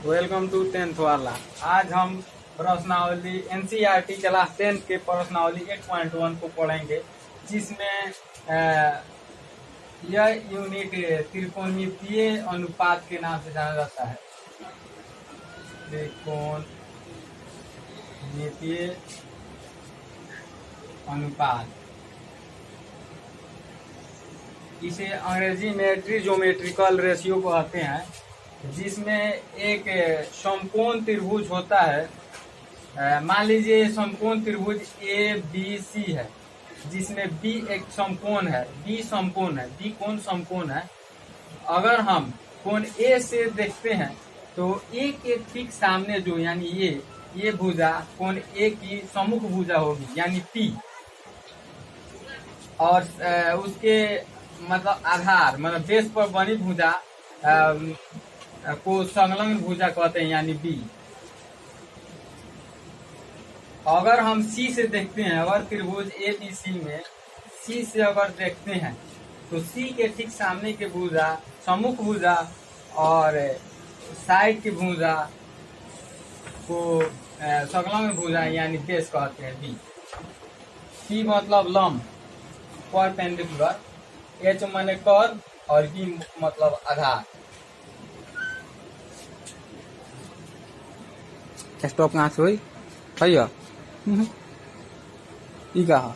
Welcome to 10th वाला। आज हम प्रश्नावली एनसीईआरटी क्लास 10 के प्रश्नावली 8.1 को पढ़ेंगे, जिसमें यह यूनिट त्रिकोणमितीय अनुपात के नाम से जाना जाता है। त्रिकोणमितीय अनुपात, इसे अंग्रेजी में ट्रिज्योमेट्रिकल रेशियो कहते हैं, जिसमें एक समकोण त्रिभुज होता है। मान लीजिए समकोण त्रिभुज ए बी सी है, जिसमें बी एक समकोण है, बी समकोण है, बी कोण समकोण है। अगर हम कोण ए से देखते हैं तो ए के ठीक सामने जो यानी ये भुजा कोण ए की सम्मुख भुजा होगी, यानी पी, और उसके मतलब आधार मतलब बेस पर बनी भुजा को संलग्न भुजा कहते हैं, यानी बी। अगर हम सी से देखते हैं, अगर त्रिभुज ए बी सी में सी से अगर देखते हैं तो सी के ठीक सामने के भुजा सम्मुख भुजा और साइड की भुजा को संलग्न भुजा यानी बेस कहते हैं, बी। सी मतलब लंब, परपेंडिकुलर, एच माने कर्व और बी मतलब आधार। स्टॉप कहाँ से हुई भैया? ई कहा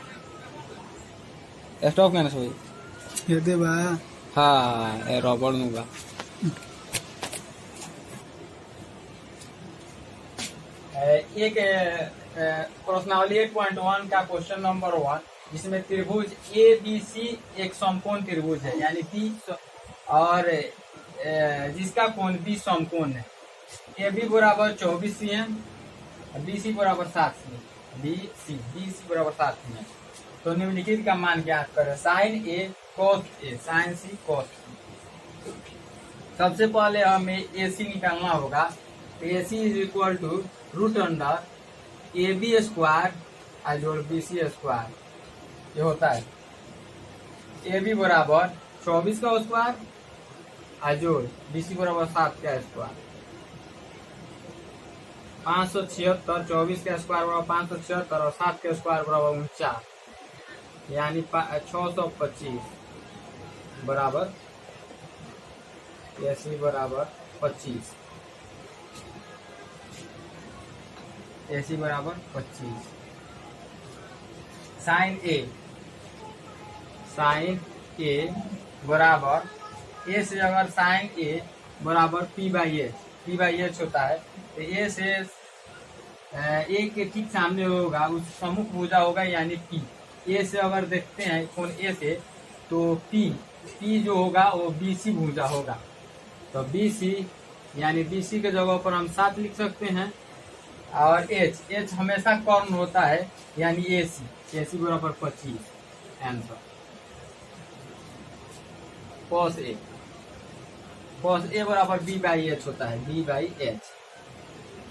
स्टॉप कहाँ से हुई? ये दे बा। हाँ, ए रबड़ नु बा। एक प्रश्नावली 8.1 का क्वेश्चन नंबर 1, जिसमें त्रिभुज ए बी सी एक समकोण त्रिभुज है, यानी बी, और जिसका कोण बी समकोण है। ए बी बराबर 24 cm, बी सी बराबर 7 cm, बी सी बराबर 7 cm। तो निम्नलिखित का मान ज्ञात करें। Sine A cos A, sine C cos C. सबसे पहले हमें ए सी निकालना होगा। तो A C is equal to root under A B square अजोड़ बी सी स्क्वायर, ये होता है। ए बी बराबर 24 का स्क्वायर अजोड़ बी सी बराबर 7 का स्क्वायर, 576। 24 का स्क्वायर बराबर 576 और 7 का स्क्वायर बराबर 49, यानी 625 बराबर एसी बराबर 25, एसी बराबर 25। साइन ए बराबर ए से, अगर साइन ए बराबर पी बाई एच होता है, तो ए से ए के ठीक सामने होगा, उस सम्मुख भुजा होगा, यानी पी। ए से अगर देखते हैं कोण ए से, तो पी जो होगा वो बी सी भुजा होगा। तो बी सी यानी बी सी के जगह पर हम 7 लिख सकते हैं, और एच हमेशा कर्ण होता है, यानी ए सी बराबर 25 आंसर। कॉस ए बराबर बी बाई एच होता है, बी बाई एच।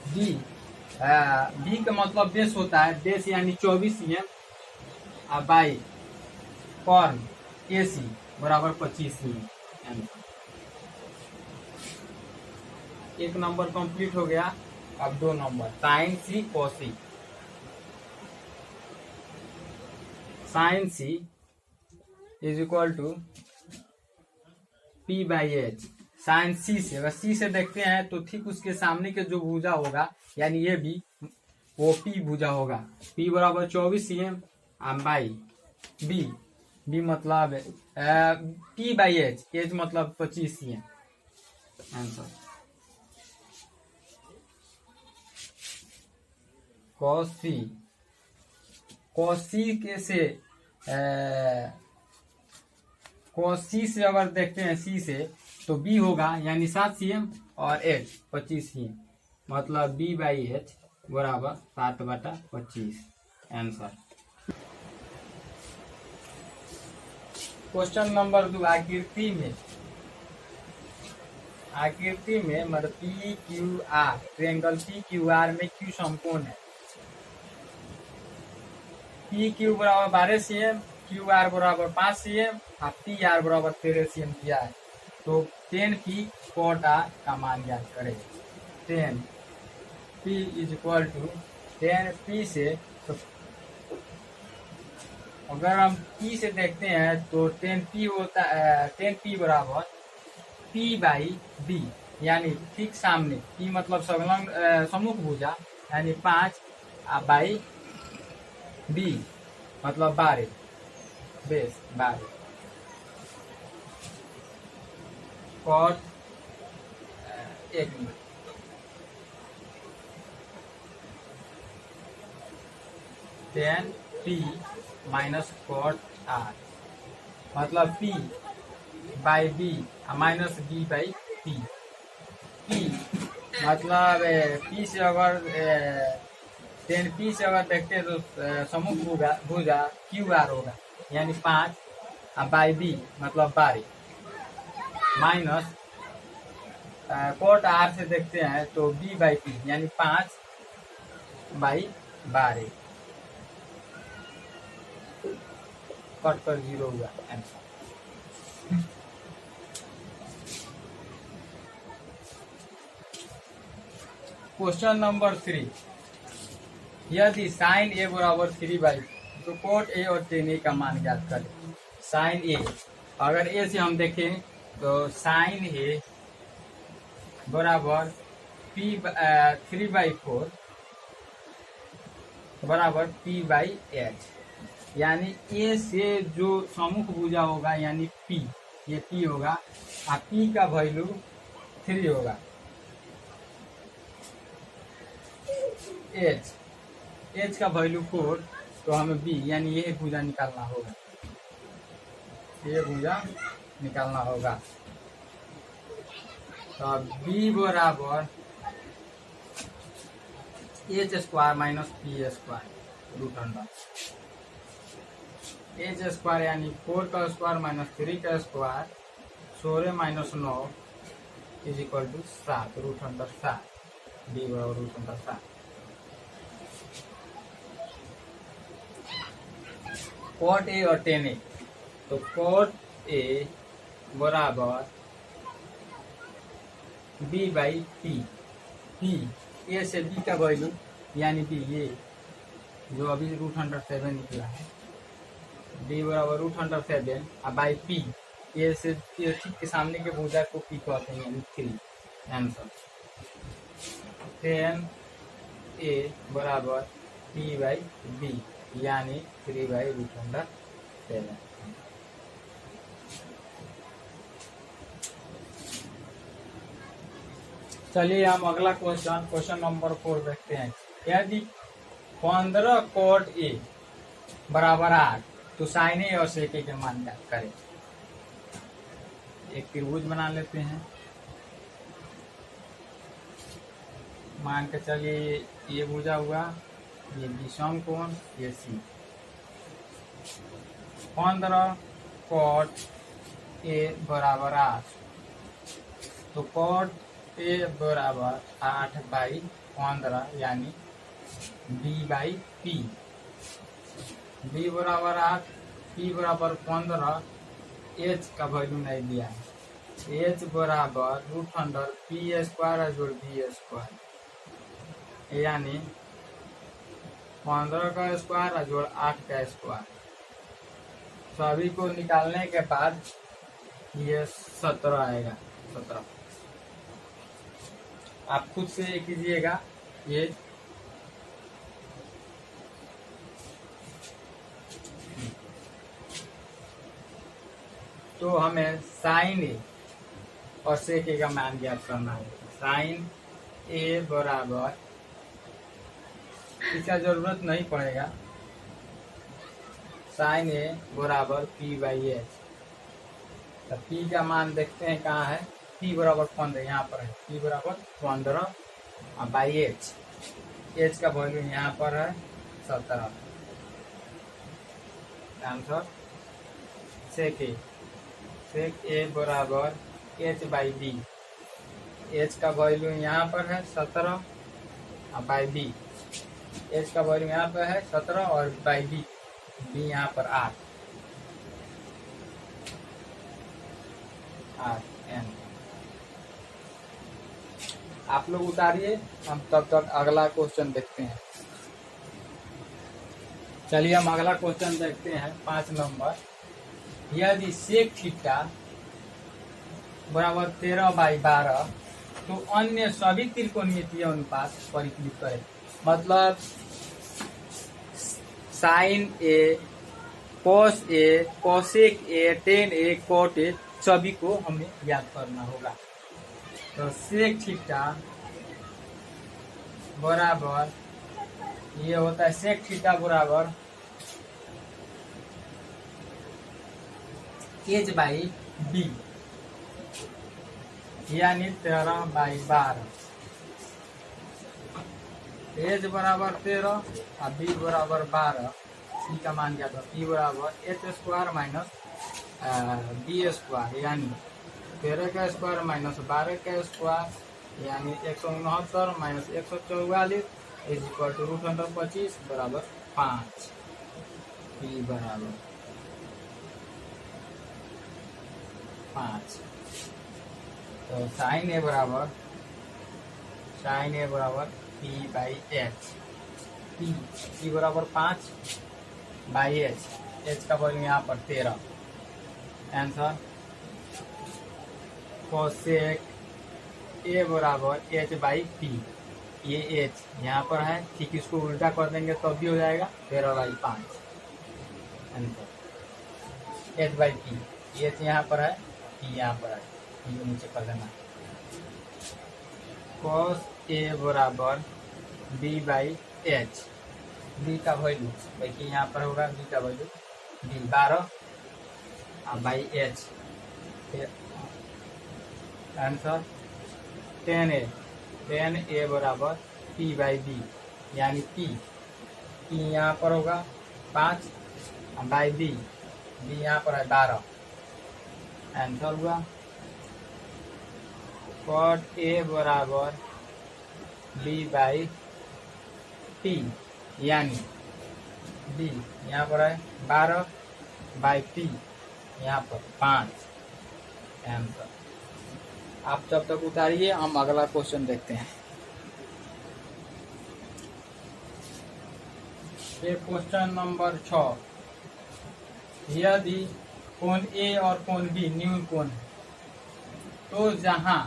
बी का मतलब बेस होता है, बेस यानी 24 cm, और बाई कर्ण ए सी बराबर 25 cm आंसर। एक नंबर कंप्लीट हो गया। अब 2 number, sine C cos C. Sine C is equal to P by H. Sine C से, अगर सी से देखते हैं तो ठीक उसके सामने के जो भुजा होगा, यानी ये भी, वो पी भुजा होगा। पी बराबर 24 cm बाई बी मतलब पी बाई एच मतलब 25 cm आंसर। कॉस सी से अगर देखते हैं सी से, तो बी होगा, यानी 7 cm और एच 25 cm, मतलब बी बाई एच बराबर 7/25 आंसर। क्वेश्चन नंबर 2, आकृति में मतलब P Q R, triangle P Q R में क्यू समकोण है। पी क्यू बराबर 12 cm, क्यू आर बराबर 5 cm और पी आर बराबर 13 cm दिया है। तो 10 पी कॉट आर का मान ज्ञात करें। 10 P is equal to 10 P से, तो अगर हम P से देखते हैं तो 10P होता है, 10P बराबर P बाई B, यानी ठीक सामने, P मतलब संलग्न सम्मुख भुजा, यानी 5 बाई B मतलब 12 बेस 12 कॉट, एक minute, tan P minus cot R मतलब P by B minus B by P। P मतलब P से अगर 10P से अगर देखते हैं तो सम्मुख भुजा QR होगा, यानी 5 बाई B मतलब 12 माइनस कोट R से देखते हैं तो B बाई P यानी 5 बाई 12 कट कर 0 हुआ आंसर। क्वेश्चन नंबर 3, यदि साइन A बराबर 3/, तो कोट A और tan A का मान ज्ञात करें। साइन A, अगर A से हम देखें तो साइन A बराबर 3/4 बराबर P/H, यानी A से जो सम्मुख भुजा होगा यानी P, ये P होगा और P का वैल्यू 3 होगा। H का वैल्यू 4, तो हमें B यानी ये भुजा निकालना होगा, ये भुजा निकालना होगा। तो B बराबर H square minus P square root under H square यानी 4 का स्क्वायर माइनस 3 का square 16 minus 9 is equal to 7 root under 7, B बराबर रूट अंडर 7। कोट A और tan A, तो कोट A बराबर B by P, P A से B का value यानी B ये जो अभी रूट अंडर 7 निकला है, B बराबर रूट अंडर 7 और बाई P, A से ठीक के सामने के भुजा को P कहते हैं यानी 3 आंसर। tan A बराबर P बाई B यानी 3 बाई रूट अंडर 7। चलिए हम अगला क्वेश्चन नंबर 4 देखते हैं। यदि 15 कोट A बराबर 8, तो साइन A और सेक A के मान ज्ञात करें। एक त्रिभुज बना लेते हैं, मान के चलिए ये भुजा हुआ, ये विषम कोण, ये C। 15 कोट A बराबर 8, तो कोट A बराबर 8 बाई 15 यानी B बाई P। B बराबर 8, P बराबर 15, H का वैल्यू नहीं दिया है, H बराबर रूट अंडर P स्क्वायर जोड़ B स्क्वायर यानी 15 का स्क्वायर जोड़ 8 का स्क्वायर, सभी को निकालने के बाद ये 17 आएगा। 17 आप खुद से कीजिएगा ये। तो हमें साइन A और सेक A का मान ज्ञात करना है। साइन A बराबर, इसका जरूरत नहीं पड़ेगा, साइन A बराबर P बाई H। तो P का मान देखते हैं कहाँ है, P बराबर 15 यहाँ पर है, P बराबर 15 बाई H, H का वैल्यू यहाँ पर है 17 आंसर। सेक A बराबर H बाई B, H का वैल्यू यहाँ पर है 17 बाई B, H का वैल्यू यहाँ पर है 17 और बाई B, B यहाँ पर 8 N। आप लोग उतारिए, हम तब तक अगला क्वेश्चन देखते हैं। चलिए हम अगला क्वेश्चन देखते हैं 5 नंबर। यदि सेक थीटा बराबर 13/12 तो अन्य सभी त्रिकोणमितीय अनुपात परिकलित करें। मतलब sine A, cos A, cosec A, tan A, cot A सभी को हमें याद करना होगा। तो सेक थीटा बराबर ये होता है सेक थीटा बराबर एच बाई बी, यानी 13/12। एच बराबर 13 और बी बराबर 12। सी का मान क्या था, पी बराबर H square minus B square, यानी 13 का स्क्वायर माइनस 12 का स्क्वायर, यानी 169 माइनस 144 इज इक्वल टू √125 बराबर 5। पी बराबर 5। तो साइन ए बराबर पी बाई एच। पी बराबर 5 बाई एच, एच का वैल्यू यहाँ पर 13। आंसर कोसेक ए बराबर एच बाई पी, ये एच यहाँ पर है, ठीक इसको उल्टा कर देंगे तो भी हो जाएगा 13/5। Answer H by P, H यहाँ पर है, पी यहाँ पर है, पी को नीचे कर देना। कॉस ए बराबर बी बाई एच, बी का वैल्यू देखिए यहाँ पर होगा, बी का value B 12 by H. Answer 10A बराबर पी बाई बी, यानी पी यहाँ पर होगा 5 बाई बी यहाँ पर है 12। आंसर हुआ कॉट ए बराबर बी बाई पी, यानी बी यहाँ पर है 12 बाई पी यहाँ पर 5। आंसर आप जब तक उतारिए, हम अगला क्वेश्चन देखते हैं। फिर क्वेश्चन नंबर 6। यदि कोण ए और कोण बी न्यून कोण है तो जहां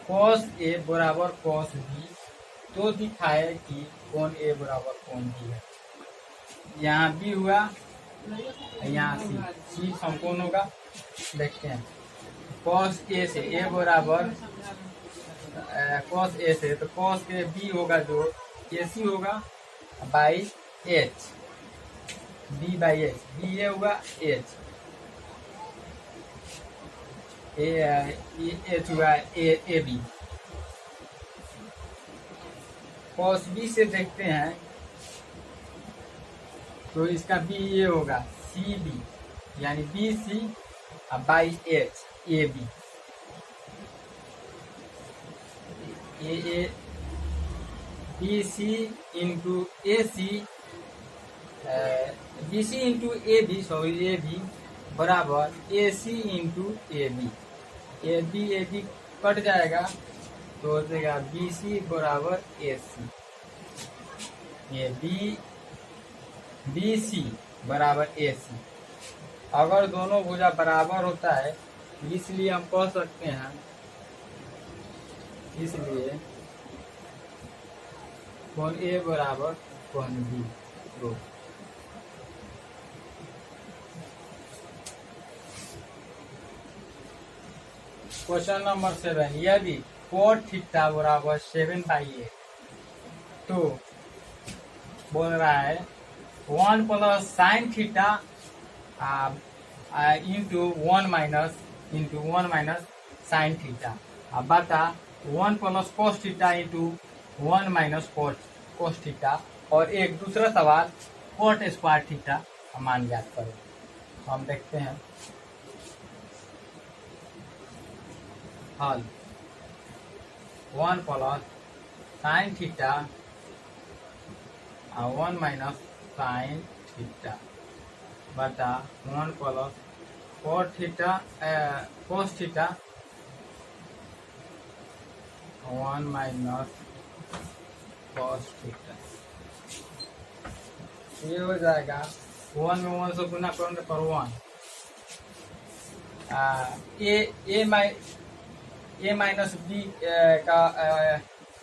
cos ए बराबर cos बी तो दिखाए कि कोण ए बराबर कोण बी है। यहाँ बी हुआ, यहाँ सी समकोण होगा। देखते हैं cos ए से ए बराबर cos ए से, तो cos के बी होगा जो ए सी होगा by H, B by H, B A होगा एच, एच हुआ ए बी। cos बी से देखते हैं तो इसका बी ए होगा सी बी, यानी B C by H A B, A B C into A C, B C into A B बराबर A C into A B cut जाएगा तो हो जाएगा बी सी बराबर ए सी, ये बी सी बराबर ए सी। अगर दोनों भुजा बराबर होता है इसलिए हम कह सकते हैं, इसलिए कोण ए बराबर कोण बी। तो क्वेश्चन नंबर 7। यदि cot थीटा बराबर 7/8 तो बोल रहा है 1 plus sine theta into 1 minus sine theta, अब बता 1 plus cos theta into 1 minus cos theta, और एक दूसरा सवाल cot स्क्वायर थीटा मान ज्ञात करो। हम देखते हैं हल। 1 plus sine theta 1 minus sine theta बटा 1 plus cos theta 1 minus cos theta, ये हो जाएगा 1 में 1 से गुना करेंगे पर 1 ए माइनस बी का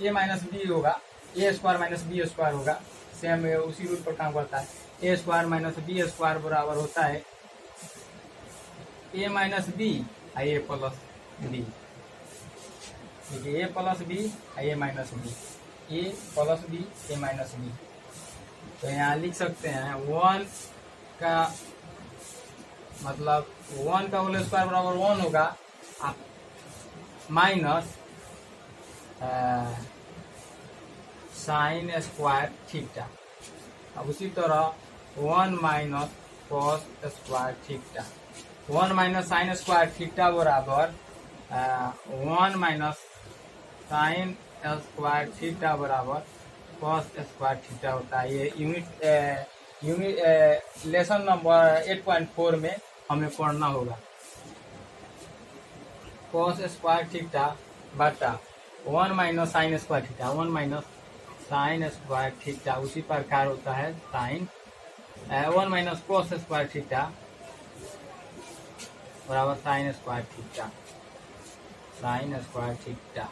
ए माइनस बी होगा, ए स्क्वायर माइनस बी स्क्वायर होगा, सेम उसी रूल पर काम करता है। ए स्क्वायर माइनस बी स्क्वायर बराबर होता है ए माइनस बी ए प्लस बी, देखिए ए प्लस बी ए माइनस बी, ए प्लस बी ए माइनस बी। तो यहाँ लिख सकते हैं 1 का मतलब 1 का होल स्क्वायर बराबर 1 होगा, माइनस साइन स्क्वायर थीटा। अब उसी तरह 1 minus cos square theta, 1 minus sine square theta बराबर 1 माइनस साइन स्क्वायर थीटा बराबर कॉस स्क्वायर थीटा होता है। ये यूनिट लेसन नंबर 8.4 में हमें पढ़ना होगा। कॉस स्क्वायर थीटा बटा 1 minus sine square theta, 1 minus sine square theta उसी प्रकार होता है sine 1 minus cos square theta बराबर sine square theta, sine square theta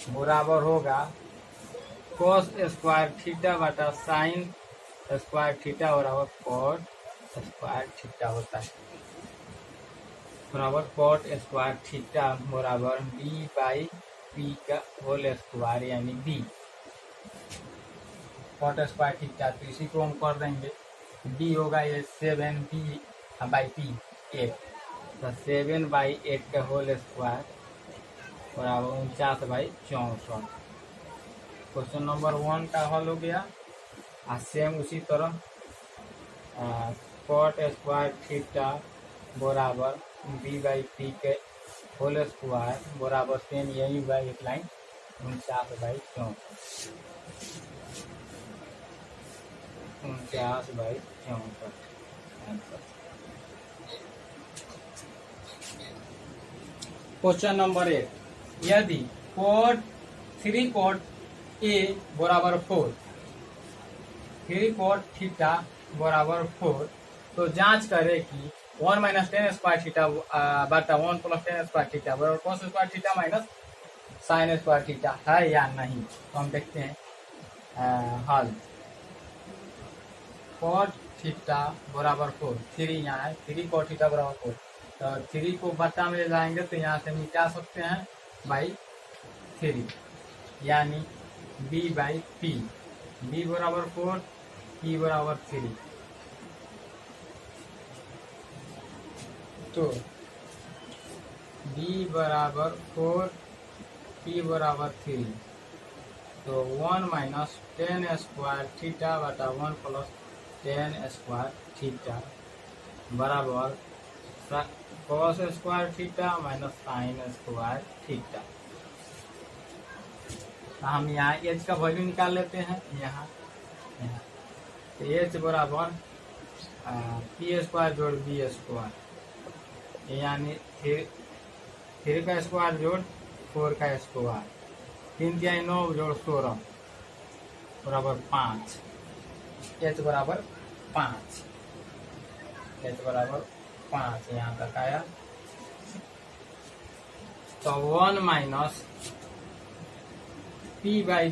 बराबर होगा कॉस स्क्वायर थीटा बटा साइन स्क्वायर थीटा बराबर कॉट स्क्वायर थीटा होता है, बराबर कॉट स्क्वायर थीटा बराबर बी बाई पी का होल स्क्वायर यानी बी कॉट स्क्वायर थीटा। तो इसी को हम कर देंगे, बी होगा ये 7b बाई पी 8, तो 7 बाई 8 का होल स्क्वायर बराबर 49/64। क्वेश्चन नंबर 1 का हल हो गया। सेम उसी तरह कॉट स्क्वायर थीटा बराबर बी बाई पी के होल स्क्वायर बराबर सेम यही बाई एक लाइन 49/64, 49/64 आंसर। क्वेश्चन नंबर 8, यदि कॉट 3 कॉट ए बराबर 4, 3 कॉट थीटा बराबर 4, तो जांच करें कि 1 माइनस 10 स्क्वायर थीटा बटा 1 प्लस 10 स्क्वायर थीटा बराबर cos square theta minus sine square theta है या नहीं। तो हम देखते हैं हल। कॉट थीटा बराबर 4, 3 यहाँ है, 3 कॉट थीटा बराबर 4, तो 3 को बटा में ले जाएंगे तो यहाँ से मिटा सकते हैं बाई 3, यानी b बाई पी, b बराबर 4 p बराबर 3। तो b बराबर 4 p बराबर 3, तो 1 माइनस 10 स्क्वायर थीटा बटा 1 प्लस 10 स्क्वायर थीटा बराबर cos square theta minus sine square theta. हम यहाँ एच का वैल्यू निकाल लेते हैं, यहाँ तो एच बराबर पी स्क्वायर जोड़ बी स्क्वायर, यानी 3 का स्क्वायर जोड़ 4 का स्क्वायर, 3 या 9 जोड़ 16 बराबर 5, एच बराबर 5, एच बराबर 5 यहाँ तक आया। तो 1 माइनस पी बाई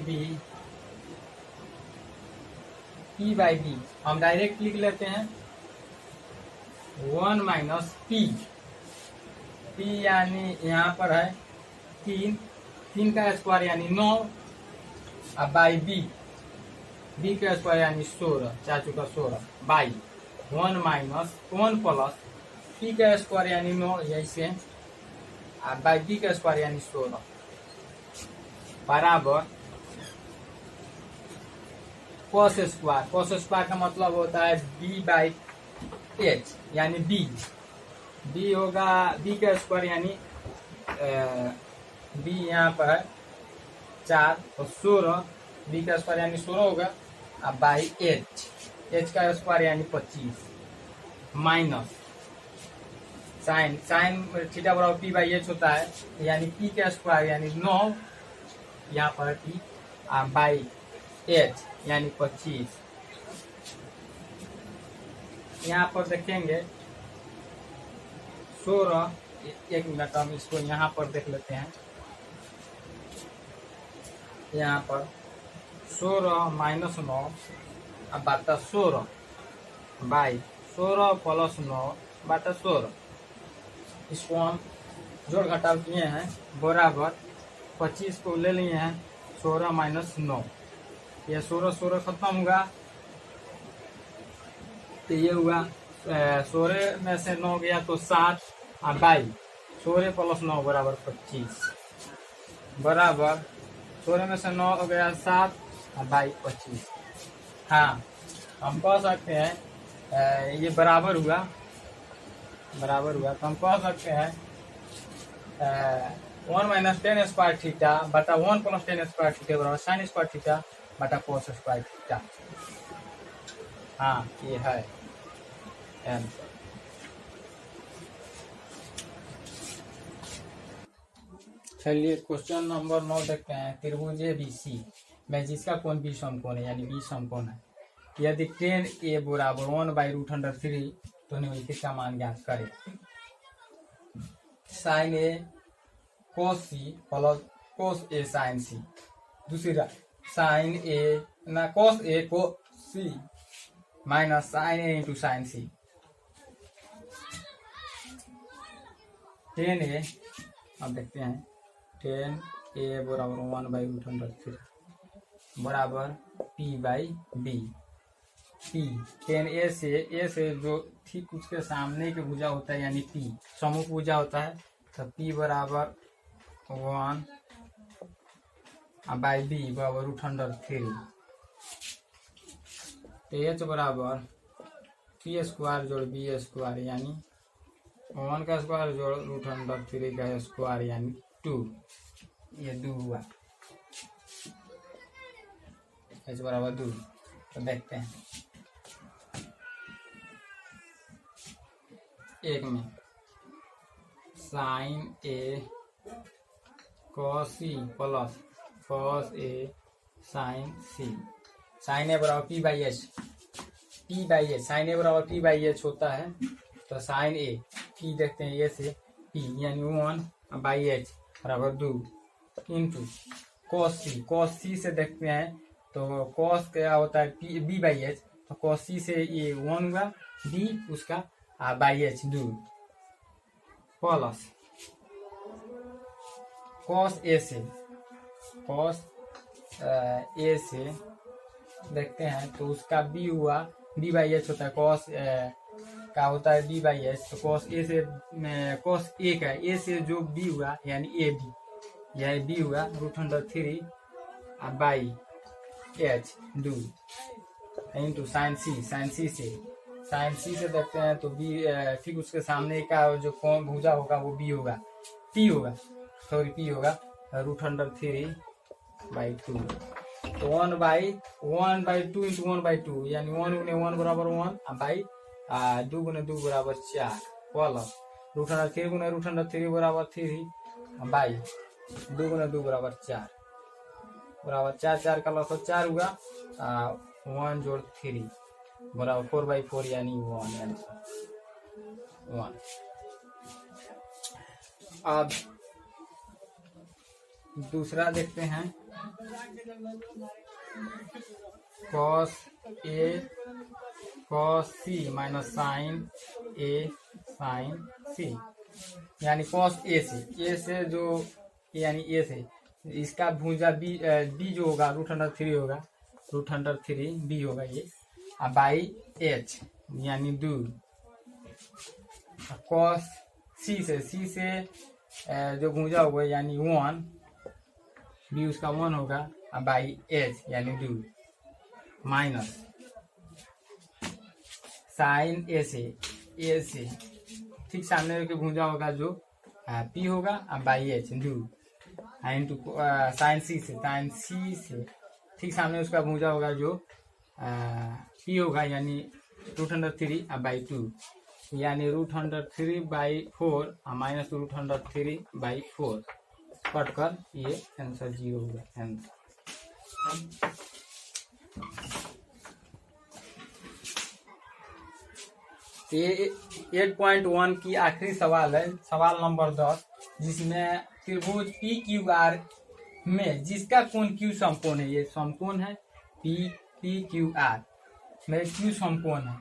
बी हम डायरेक्ट लिख लेते हैं 1 माइनस पी यानी यहाँ पर है 3 का स्क्वायर यानी 9 अब बाई बी का स्क्वायर यानी 16, 4 चुका 16 बाई 1 माइनस 1 प्लस पी का स्क्वायर यानी 9 यही से बाई बी का स्क्वायर यानी 16 बराबर कॉस स्क्वायर का मतलब होता है बी बाई एच यानी बी होगा बी का स्क्वायर यानी बी यहाँ पर है 4 और 16, बी का स्क्वायर यानी 16 होगा अब बाई एच का स्क्वायर यानी 25 माइनस साइन थीटा बराबर पी बाई एच होता है, यानी पी का स्क्वायर यानी 9 यहाँ पर टी बाई एच यानी 25। यहाँ पर देखेंगे 16, एक मिनट हम इसको यहाँ पर देख लेते हैं। यहाँ पर 16 माइनस 9 बटा 16 बाई 16 प्लस 9 बटा 16। इसको हम जोड़ घटाव किए हैं बराबर 25 को ले लिए हैं 16 माइनस 9। यह 16 खत्म होगा तो ये हुआ 16 में से 9 गया तो 7 बाई 16 प्लस 9 बराबर 25 बराबर 16 में से 9 हो गया 7 बाई 25। हाँ, हम कह सकते हैं ये बराबर हुआ तो हम कह सकते हैं 1 माइनस 10 स्क्वायर थीटा बटा 1 प्लस 10 स्क्वायर थीटा बराबर साइन स्क्वायर थीटा बटा कोस स्क्वायर थीटा। हाँ, ये है आंसर। चलिए क्वेश्चन नंबर 9 देखते हैं। त्रिभुज ABC में जिसका कोण बी समकोण है यानी बी समकोण है, यदि tan A बराबर 1/√3 तो निम्नलिखित का मान ज्ञात करें। Sine A cos C plus cos A sine C। दूसरा साइन A ना cos A cos C minus sine A into sine C। tan A अब देखते हैं tan A बराबर 1/√3 बराबर P/B। P tan A से जो ठीक उसके सामने की भुजा होता है यानी P समूह भुजा होता है तो P बराबर 1/B बराबर √3। तो H बराबर P स्क्वायर जोड़ B स्क्वायर यानी 1 का स्क्वायर जोड़ √3 का स्क्वायर यानी 2। ये 2 हुआ। H बराबर 2। तो देखते हैं एक में sine A cos C plus cos A sine C। Sine A बराबर P/H साइन A बराबर P/H होता है तो साइन A P देखते हैं ये से P यानी 1/H बराबर 2 इंटू cos C से देखते हैं तो cos क्या होता है B/H तो cos C से ये 1 हुआ B उसका बाई 2 प्लस cos A से देखते हैं तो उसका B हुआ B/H होता है cos का होता है B/H तो cos A से cos A का A से जो B हुआ यानी AB यह B हुआ √3 by H 2 into sine C से देखते हैं तो B ठीक उसके सामने का जो कोण भुजा होगा वो B होगा P होगा √3/2 तो 1/2 इंटू 1/2 यानी 1 गुने 1 बराबर 1 बाई 2 गुने 2 बराबर 4 प्लस √3 गुने √3 बराबर 3 बाई 2 गुने 2 बराबर 4 4 का लॉस 4 हुआ 1 जोड़ 3 बराबर 4/4 यानी 1 आंसर 1। अब दूसरा देखते हैं cos A cos C minus sine A sine C यानी cos A से जो यानी A से इसका भुजा B जो होगा √3 होगा √3 B होगा ये बाई H यानी 2 cos C से जो भुजा होगा यानी 1 B उसका 1 होगा बाई H यानी 2 माइनस साइन A से ठीक सामने के भुजा होगा जो P होगा by H 2 into sine C से ठीक सामने उसका भुजा होगा जो P होगा यानी √3 बाई 2 यानी √3/4 माइनस √3/4 कट कर ये आंसर 0 हुआ आंसर। ये 8.1 की आखिरी सवाल है, सवाल नंबर 10, जिसमें त्रिभुज पी क्यू आर में जिसका कोण क्यू समकोण है, ये समकोण है पी क्यू आर में क्यू समकोण है,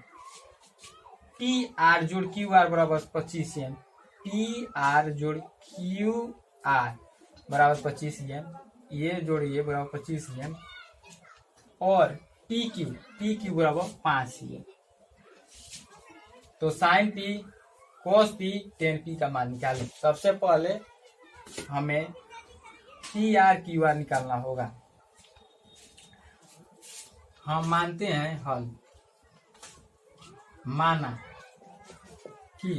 पी आर जोड़ क्यू आर बराबर 25 एम, पी आर जोड़ क्यू आर बराबर 25 एम, ये जोड़िए बराबर 25 एम, और पी क्यू बराबर 5 एम। तो sign P cos P ten P का मान निकालें। सबसे पहले हमें पी आर क्यू आर निकालना होगा। हम मानते हैं हल, माना कि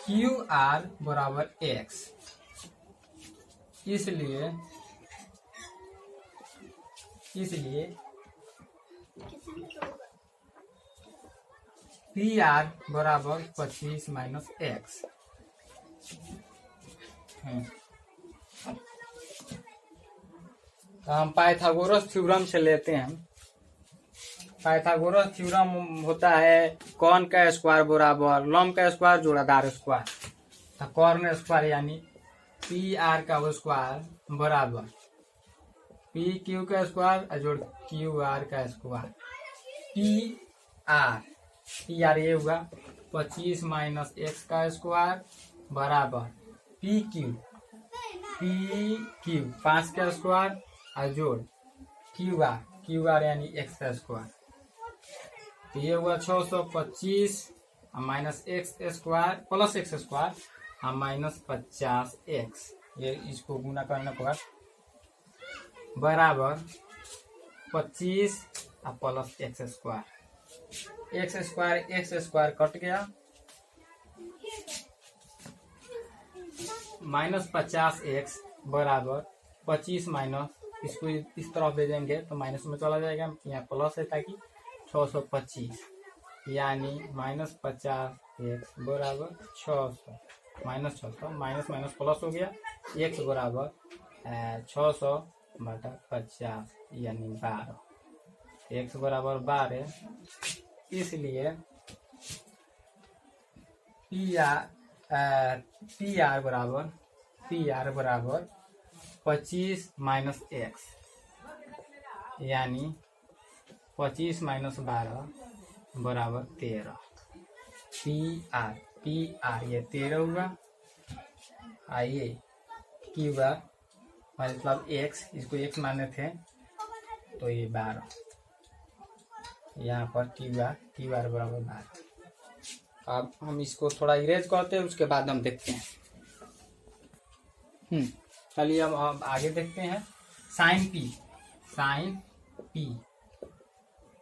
क्यू आर बराबर एक्स, इसलिए पी आर बराबर 25 माइनस एक्स। तो हम पाइथागोरस थ्योरम से लेते हैं। पाइथागोरस थ्योरम होता है कॉन का स्क्वायर बराबर लंब का स्क्वायर जोड़ आधार स्क्वायर। तो कॉर्न स्क्वायर यानी पी आर का स्क्वायर बराबर पी क्यू का स्क्वायर जोड़ क्यू आर का स्क्वायर। पी आर ये हुआ 25 माइनस एक्स का स्क्वायर बराबर पी क्यू 5 का स्क्वायर और जोड़ क्यू आर यानी एक्स का स्क्वायर। तो ये हुआ 625 minus x square plus x square और माइनस 50 एक्स, ये इसको गुना करने पर बराबर 25 और प्लस एक्स स्क्वायर कट गया, माइनस 50 एक्स बराबर 25 माइनस, इसको इस तरफ दे देंगे तो माइनस में चला जाएगा, यहाँ प्लस है ताकि 625 यानी माइनस 50 एक्स बराबर 600 माइनस 600 माइनस माइनस प्लस हो गया, एक्स बराबर 600 बटा 50 यानी 12, एक्स बराबर 12, इसलिए पी आर बराबर 25 माइनस एक्स यानी 25 माइनस 12 बराबर 13। पी आर ये 13 हुआ, आइए क्यू आर मतलब एक्स, इसको एक्स माने थे तो ये 12, यहाँ पर क्यू आर बराबर 12। अब हम इसको थोड़ा इरेज करते हैं, उसके बाद हम देखते हैं। चलिए अब आगे देखते हैं। साइन पी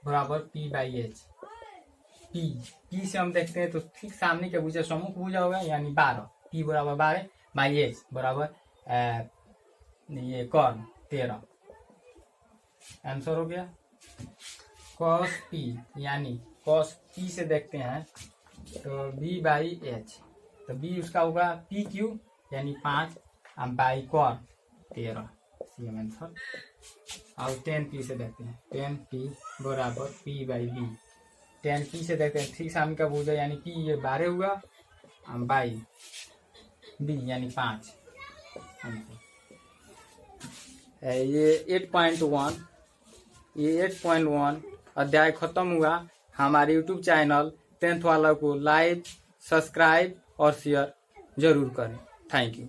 बराबर पी बाई एच। पी से हम देखते हैं तो ठीक सामने के भुजा सम्मुख भुजा होगा यानी 12, पी बराबर 12 बाई एच बराबर ये कॉर्न 13, आंसर हो गया। कॉस पी यानी कॉस पी से देखते हैं तो बी बाई एच, तो बी उसका होगा पी क्यू यानी 5 बाई कॉर्न 13, सेम आंसर। और 10 पी से देखते हैं, 10 पी बराबर पी बाई बी। 10 पी से देखते हैं ठीक सामने का भुजा यानी पी ये 12 हुआ बाई बी यानी 5 आंसर। ये 8.1 अध्याय खत्म हुआ। हमारे YouTube चैनल 10th वाला को लाइक, सब्सक्राइब और शेयर जरूर करें। Thank you.